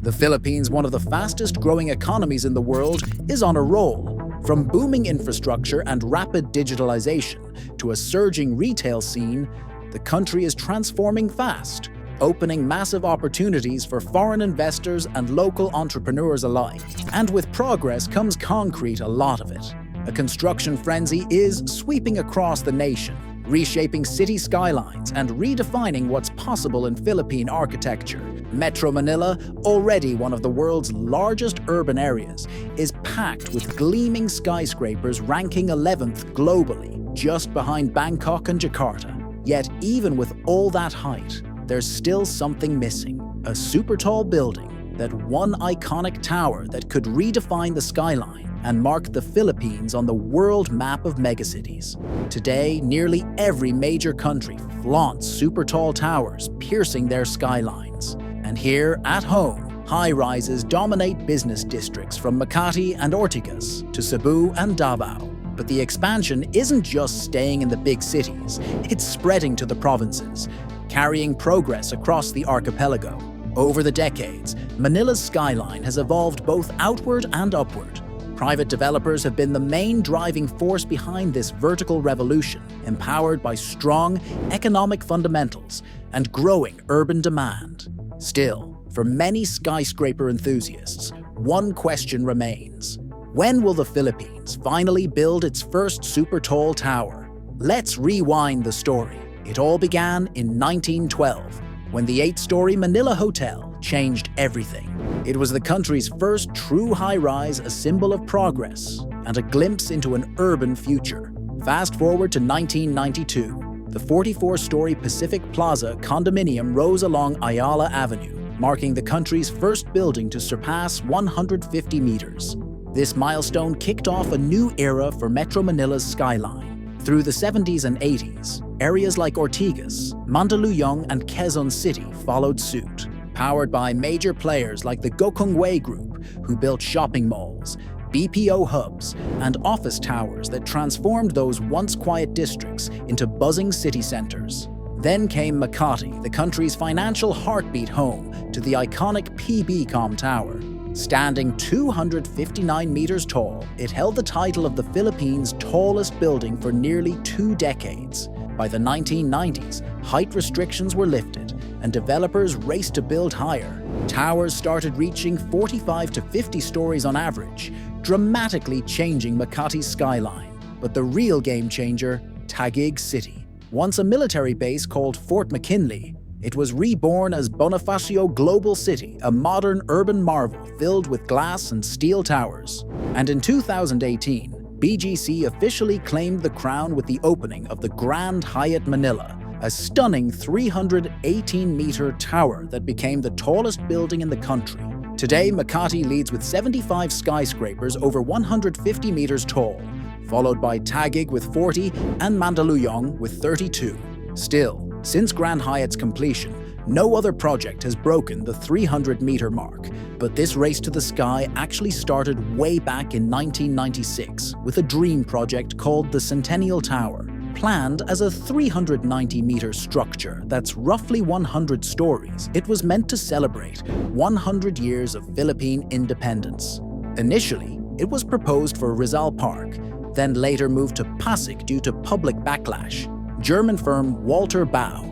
The Philippines, one of the fastest-growing economies in the world, is on a roll. From booming infrastructure and rapid digitalization to a surging retail scene, the country is transforming fast, opening massive opportunities for foreign investors and local entrepreneurs alike. And with progress comes concrete, a lot of it. A construction frenzy is sweeping across the nation, reshaping city skylines and redefining what's possible in Philippine architecture. Metro Manila, already one of the world's largest urban areas, is packed with gleaming skyscrapers ranking 11th globally, just behind Bangkok and Jakarta. Yet even with all that height, there's still something missing. A super tall building, that one iconic tower that could redefine the skyline and mark the Philippines on the world map of megacities. Today, nearly every major country flaunts super tall towers piercing their skylines. And here, at home, high-rises dominate business districts from Makati and Ortigas to Cebu and Davao. But the expansion isn't just staying in the big cities, it's spreading to the provinces, carrying progress across the archipelago. Over the decades, Manila's skyline has evolved both outward and upward. Private developers have been the main driving force behind this vertical revolution, empowered by strong economic fundamentals and growing urban demand. Still, for many skyscraper enthusiasts, one question remains. When will the Philippines finally build its first super tall tower? Let's rewind the story. It all began in 1912, when the 8-story Manila Hotel changed everything. It was the country's first true high-rise, a symbol of progress and a glimpse into an urban future. Fast forward to 1992. The 44-story Pacific Plaza condominium rose along Ayala Avenue, marking the country's first building to surpass 150 meters. This milestone kicked off a new era for Metro Manila's skyline. Through the 70s and 80s, areas like Ortigas, Mandaluyong, and Quezon City followed suit, powered by major players like the Gokongwei Group, who built shopping malls, BPO hubs, and office towers that transformed those once quiet districts into buzzing city centers. Then came Makati, the country's financial heartbeat, home to the iconic PBCom Tower. Standing 259 meters tall, it held the title of the Philippines' tallest building for nearly 2 decades. By the 1990s, height restrictions were lifted, and developers raced to build higher. Towers started reaching 45 to 50 stories on average, dramatically changing Makati's skyline. But the real game changer, Taguig City. Once a military base called Fort McKinley, it was reborn as Bonifacio Global City, a modern urban marvel filled with glass and steel towers. And in 2018, BGC officially claimed the crown with the opening of the Grand Hyatt Manila, a stunning 318-meter tower that became the tallest building in the country. Today, Makati leads with 75 skyscrapers over 150 meters tall, followed by Taguig with 40 and Mandaluyong with 32. Still, since Grand Hyatt's completion, no other project has broken the 300-meter mark. But this race to the sky actually started way back in 1996 with a dream project called the Centennial Tower. Planned as a 390-meter structure that's roughly 100 stories, it was meant to celebrate 100 years of Philippine independence. Initially, it was proposed for Rizal Park, then later moved to Pasig due to public backlash. German firm Walter Bau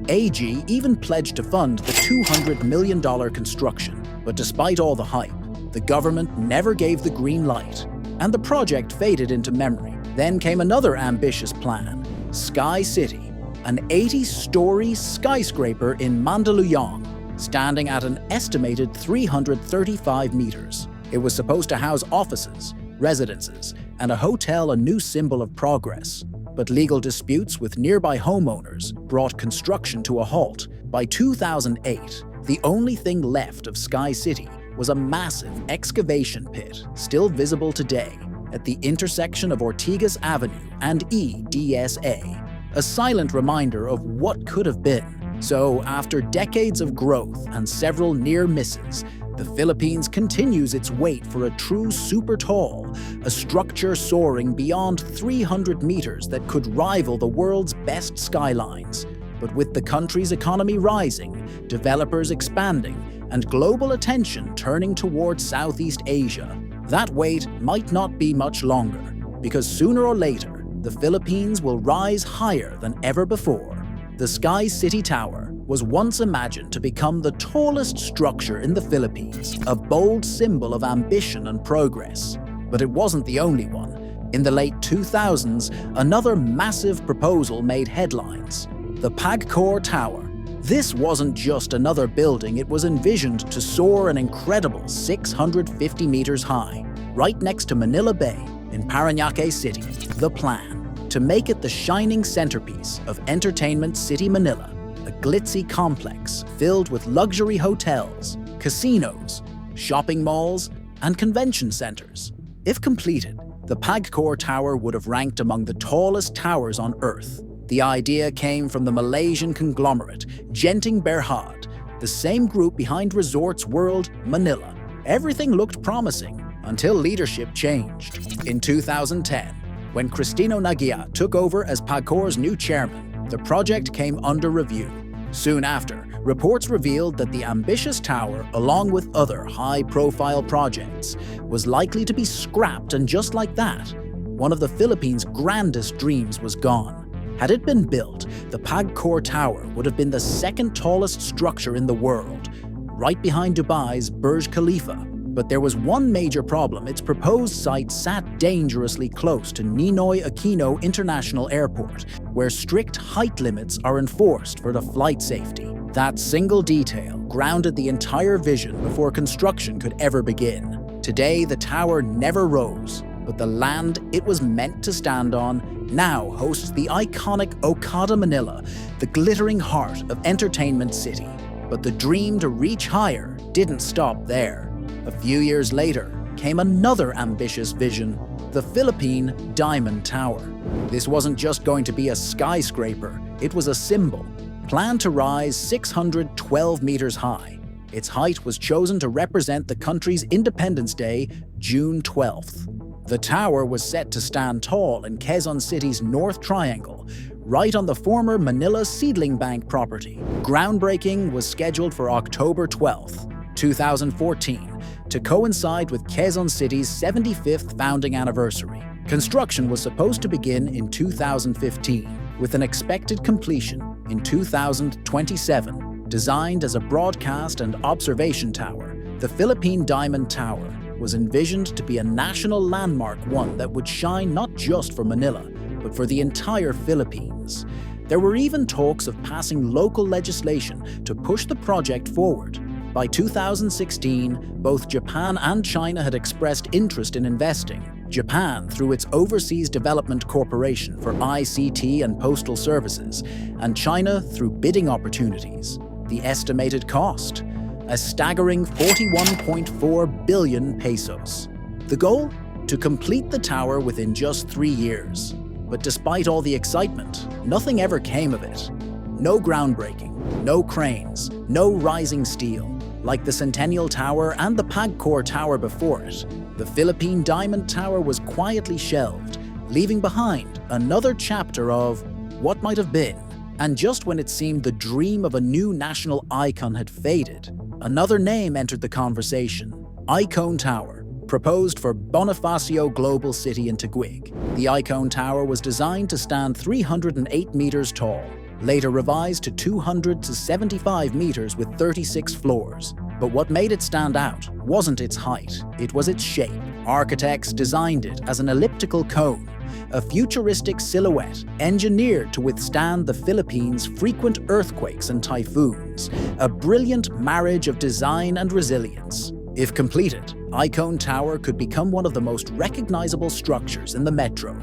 AG even pledged to fund the $200 million construction. But despite all the hype, the government never gave the green light, and the project faded into memory. Then came another ambitious plan, Sky City, an 80-story skyscraper in Mandaluyong, standing at an estimated 335 meters. It was supposed to house offices, residences, and a hotel, a new symbol of progress. But legal disputes with nearby homeowners brought construction to a halt. By 2008, the only thing left of Sky City was a massive excavation pit, still visible today, at the intersection of Ortigas Avenue and EDSA, a silent reminder of what could have been. So, after decades of growth and several near misses, the Philippines continues its wait for a true super tall, a structure soaring beyond 300 meters that could rival the world's best skylines. But with the country's economy rising, developers expanding, and global attention turning towards Southeast Asia, that wait might not be much longer, because sooner or later, the Philippines will rise higher than ever before. The Sky City Tower was once imagined to become the tallest structure in the Philippines, a bold symbol of ambition and progress. But it wasn't the only one. In the late 2000s, another massive proposal made headlines: the Pagcor Tower. This wasn't just another building, it was envisioned to soar an incredible 650 meters high, right next to Manila Bay in Parañaque City. The plan: to make it the shining centerpiece of Entertainment City Manila, a glitzy complex filled with luxury hotels, casinos, shopping malls, and convention centers. If completed, the Pagcor Tower would have ranked among the tallest towers on Earth. The idea came from the Malaysian conglomerate Genting Berhad, the same group behind Resorts World Manila. Everything looked promising until leadership changed. In 2010, when Cristino Nagia took over as Pagcor's new chairman, the project came under review. Soon after, reports revealed that the ambitious tower, along with other high-profile projects, was likely to be scrapped, and just like that, one of the Philippines' grandest dreams was gone. Had it been built, the Pagcor Tower would have been the second tallest structure in the world, right behind Dubai's Burj Khalifa. But there was one major problem: its proposed site sat dangerously close to Ninoy Aquino International Airport, where strict height limits are enforced for the flight safety. That single detail grounded the entire vision before construction could ever begin. Today, the tower never rose, but the land it was meant to stand on now hosts the iconic Okada Manila, the glittering heart of Entertainment City. But the dream to reach higher didn't stop there. A few years later came another ambitious vision: the Philippine Diamond Tower. This wasn't just going to be a skyscraper, it was a symbol, planned to rise 612 meters high. Its height was chosen to represent the country's Independence Day, June 12th. The tower was set to stand tall in Quezon City's North Triangle, right on the former Manila Seedling Bank property. Groundbreaking was scheduled for October 12th, 2014, to coincide with Quezon City's 75th founding anniversary. Construction was supposed to begin in 2015, with an expected completion in 2027. Designed as a broadcast and observation tower, the Philippine Diamond Tower was envisioned to be a national landmark, one that would shine not just for Manila, but for the entire Philippines. There were even talks of passing local legislation to push the project forward. By 2016, both Japan and China had expressed interest in investing. Japan through its Overseas Development Corporation for ICT and Postal Services, and China through bidding opportunities. The estimated cost: a staggering 41.4 billion pesos. The goal? To complete the tower within just 3 years. But despite all the excitement, nothing ever came of it. No groundbreaking, no cranes, no rising steel. Like the Centennial Tower and the Pagcor Tower before it, the Philippine Diamond Tower was quietly shelved, leaving behind another chapter of what might have been. And just when it seemed the dream of a new national icon had faded, another name entered the conversation: Icon Tower, proposed for Bonifacio Global City in Taguig. The Icon Tower was designed to stand 308 meters tall, later revised to 200 to 75 meters with 36 floors. But what made it stand out wasn't its height, it was its shape. Architects designed it as an elliptical cone, a futuristic silhouette engineered to withstand the Philippines' frequent earthquakes and typhoons, a brilliant marriage of design and resilience. If completed, Icon Tower could become one of the most recognizable structures in the metro,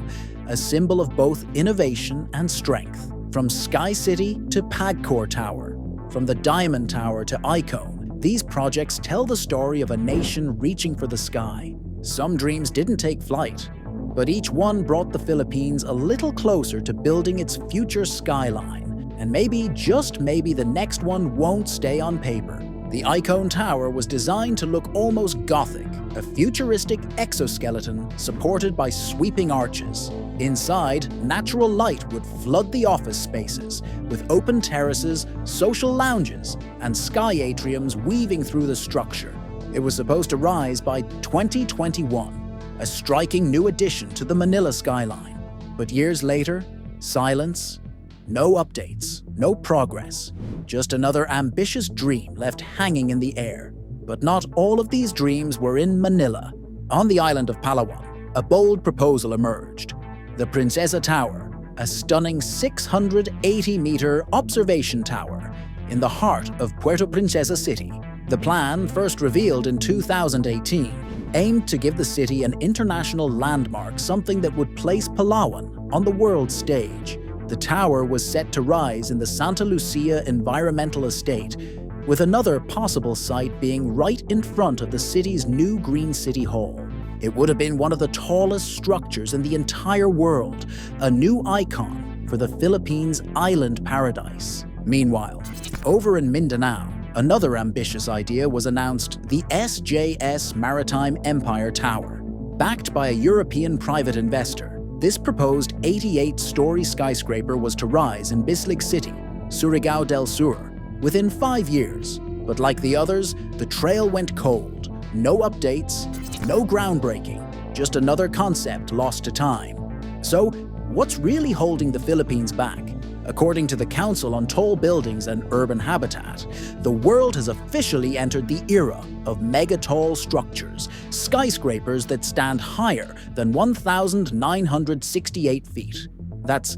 a symbol of both innovation and strength. From Sky City to Pagcor Tower, from the Diamond Tower to Icon, these projects tell the story of a nation reaching for the sky. Some dreams didn't take flight, but each one brought the Philippines a little closer to building its future skyline. And maybe, just maybe, the next one won't stay on paper. The Icon Tower was designed to look almost Gothic, a futuristic exoskeleton supported by sweeping arches. Inside, natural light would flood the office spaces, with open terraces, social lounges, and sky atriums weaving through the structure. It was supposed to rise by 2021, a striking new addition to the Manila skyline. But years later, silence, no updates, no progress, just another ambitious dream left hanging in the air. But not all of these dreams were in Manila. On the island of Palawan, a bold proposal emerged. The Princesa Tower, a stunning 680-meter observation tower in the heart of Puerto Princesa City. The plan, first revealed in 2018, aimed to give the city an international landmark, something that would place Palawan on the world stage. The tower was set to rise in the Santa Lucia Environmental Estate, with another possible site being right in front of the city's new Green City Hall. It would have been one of the tallest structures in the entire world, a new icon for the Philippines' island paradise. Meanwhile, over in Mindanao, another ambitious idea was announced: the SJS Maritime Empire Tower. Backed by a European private investor, this proposed 88-story skyscraper was to rise in Bislig City, Surigao del Sur, within 5 years. But like the others, the trail went cold. No updates, no groundbreaking, just another concept lost to time. So, what's really holding the Philippines back? According to the Council on Tall Buildings and Urban Habitat, the world has officially entered the era of mega-tall structures, skyscrapers that stand higher than 1,968 feet. That's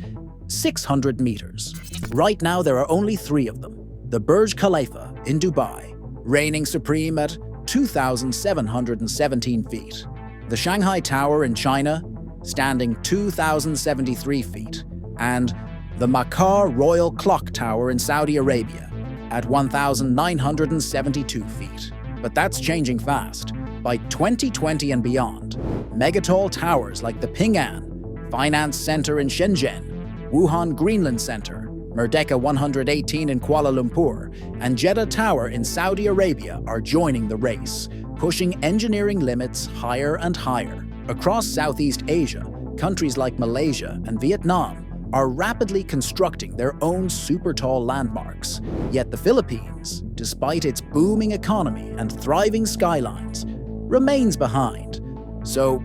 600 meters. Right now, there are only 3 of them. The Burj Khalifa in Dubai, reigning supreme at 2,717 feet. The Shanghai Tower in China, standing 2,073 feet. And the Makkah Royal Clock Tower in Saudi Arabia, at 1,972 feet. But that's changing fast. By 2020 and beyond, megatall towers like the Ping An Finance Center in Shenzhen, Wuhan Greenland Center, Merdeka 118 in Kuala Lumpur, and Jeddah Tower in Saudi Arabia are joining the race, pushing engineering limits higher and higher. Across Southeast Asia, countries like Malaysia and Vietnam are rapidly constructing their own super-tall landmarks. Yet the Philippines, despite its booming economy and thriving skylines, remains behind. So,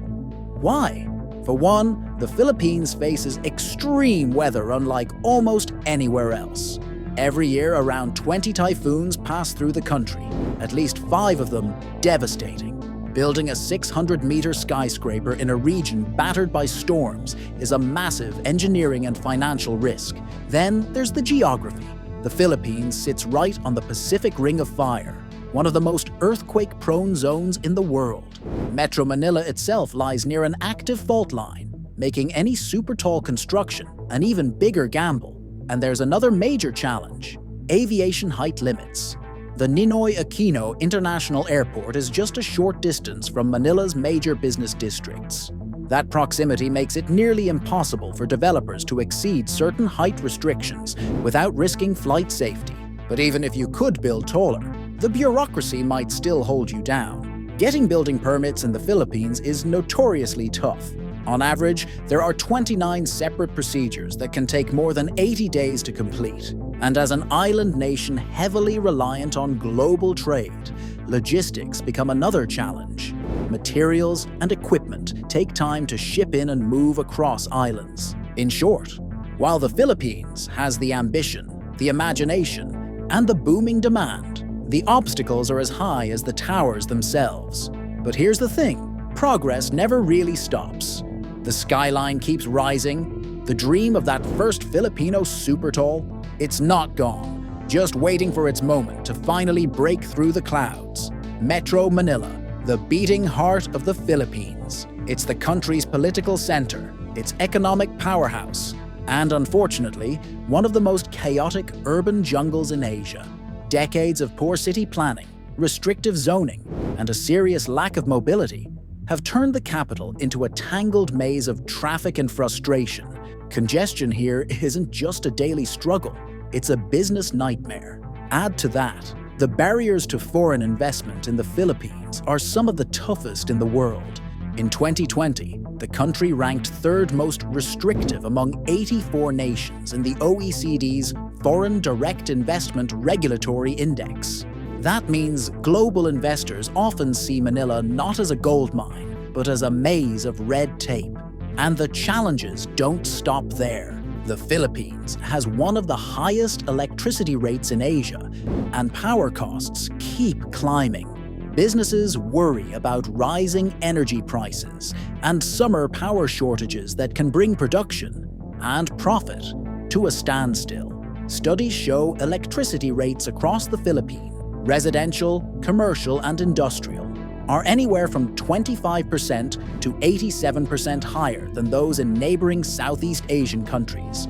why? For one, the Philippines faces extreme weather unlike almost anywhere else. Every year, around 20 typhoons pass through the country, at least 5 of them devastating. Building a 600-meter skyscraper in a region battered by storms is a massive engineering and financial risk. Then there's the geography. The Philippines sits right on the Pacific Ring of Fire, one of the most earthquake-prone zones in the world. Metro Manila itself lies near an active fault line, making any super-tall construction an even bigger gamble. And there's another major challenge: aviation height limits. The Ninoy Aquino International Airport is just a short distance from Manila's major business districts. That proximity makes it nearly impossible for developers to exceed certain height restrictions without risking flight safety. But even if you could build taller, the bureaucracy might still hold you down. Getting building permits in the Philippines is notoriously tough. On average, there are 29 separate procedures that can take more than 80 days to complete. And as an island nation heavily reliant on global trade, logistics become another challenge. Materials and equipment take time to ship in and move across islands. In short, while the Philippines has the ambition, the imagination, and the booming demand, the obstacles are as high as the towers themselves. But here's the thing: progress never really stops. The skyline keeps rising. The dream of that first Filipino Supertall, it's not gone, just waiting for its moment to finally break through the clouds. Metro Manila, the beating heart of the Philippines. It's the country's political center, its economic powerhouse, and unfortunately, one of the most chaotic urban jungles in Asia. Decades of poor city planning, restrictive zoning, and a serious lack of mobility have turned the capital into a tangled maze of traffic and frustration. Congestion here isn't just a daily struggle, it's a business nightmare. Add to that The barriers to foreign investment in the Philippines are some of the toughest in the world. In 2020, the country ranked third most restrictive among 84 nations in the OECD's Foreign Direct Investment Regulatory Index. That means global investors often see Manila not as a gold mine, but as a maze of red tape. And the challenges don't stop there. The Philippines has one of the highest electricity rates in Asia, and power costs keep climbing. Businesses worry about rising energy prices and summer power shortages that can bring production and profit to a standstill. Studies show electricity rates across the Philippines, residential, commercial, and industrial, are anywhere from 25% to 87% higher than those in neighboring Southeast Asian countries.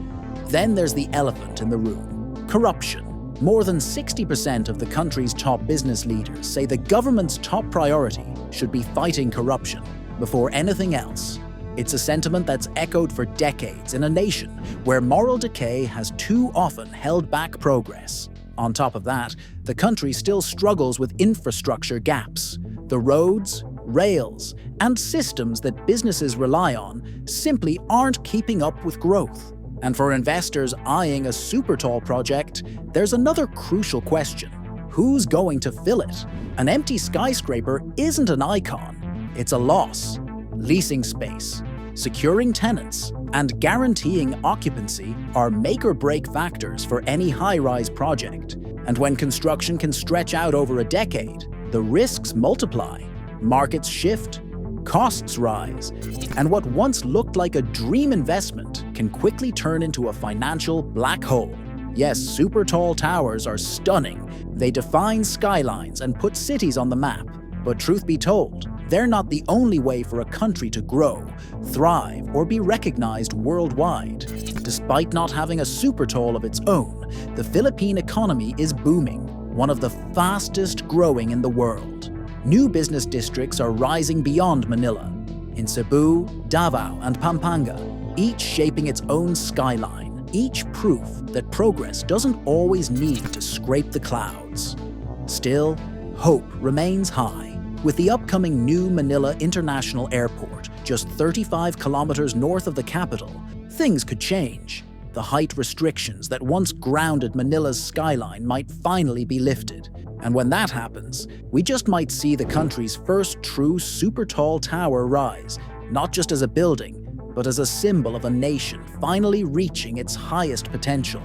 Then there's the elephant in the room: corruption. More than 60% of the country's top business leaders say the government's top priority should be fighting corruption before anything else. It's a sentiment that's echoed for decades in a nation where moral decay has too often held back progress. On top of that, the country still struggles with infrastructure gaps. The roads, rails, and systems that businesses rely on simply aren't keeping up with growth. And for investors eyeing a Supertall project, there's another crucial question: who's going to fill it? An empty skyscraper isn't an icon, it's a loss. Leasing space, securing tenants, and guaranteeing occupancy are make-or-break factors for any high-rise project. And when construction can stretch out over a decade, the risks multiply, markets shift, costs rise, and what once looked like a dream investment can quickly turn into a financial black hole. Yes, Supertall towers are stunning. They define skylines and put cities on the map. But truth be told, they're not the only way for a country to grow, thrive, or be recognized worldwide. Despite not having a Supertall of its own, the Philippine economy is booming, one of the fastest growing in the world. New business districts are rising beyond Manila, in Cebu, Davao, and Pampanga, each shaping its own skyline, each proof that progress doesn't always need to scrape the clouds. Still, hope remains high. With the upcoming new Manila International Airport just 35 kilometers north of the capital, things could change. The height restrictions that once grounded Manila's skyline might finally be lifted. And when that happens, we just might see the country's first true Supertall tower rise, not just as a building, but as a symbol of a nation finally reaching its highest potential,